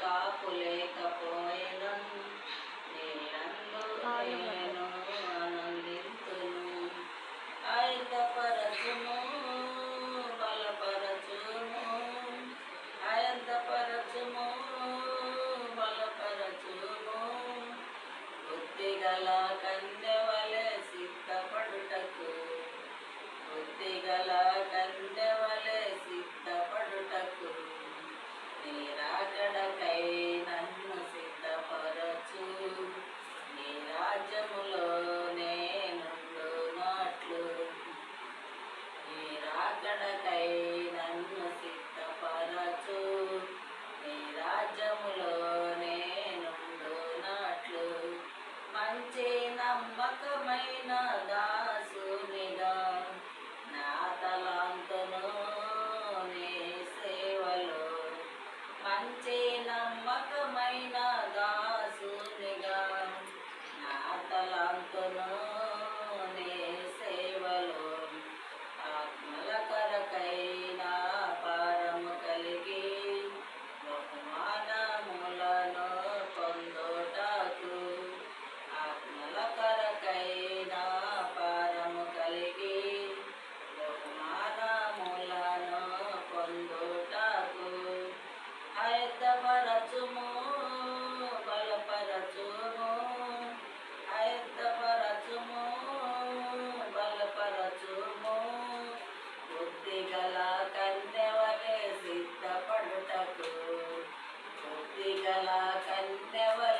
కాపు లేకపోయినను నేనందు నేను ఆనందింతును. ఆయత్తపరచును, బలపరచును, ఆయత్తపరచును, బలపరచును. బుద్ధిగల కన్యవలె సిద్ధపడుటకు, బుద్ధిగల కన్యవలె సిద్ధపడుటకు నీ రాకడకై నన్ను సిద్ధపరచు. నీ రాజ్యములో నేనుండునట్లు నీ రాకడకై నన్ను సిద్ధపరచు. నీ రాజ్యములో నేనుండునట్లు మంచి నమ్మకమైన దాసునిగా నా తలాంతును నీ సేవలో, మంచి నమ్మకమైన దాసునిగా నా తలాంతును నీ సేవలో, ఆత్మల కొరకైన భారము కలిగి బహుమానములను పొందుటకు, ఆత్మల కొరకైన భారము కలిగి బహుమానములను పొందుటకు ఆయత్తపరచుము, బలపరచుము, ఆయత్తపరచుము, బలపరచుము. బుద్ధిగల కన్యవలె సిద్ధపడుటకు, బుద్ధిగల కన్యవలె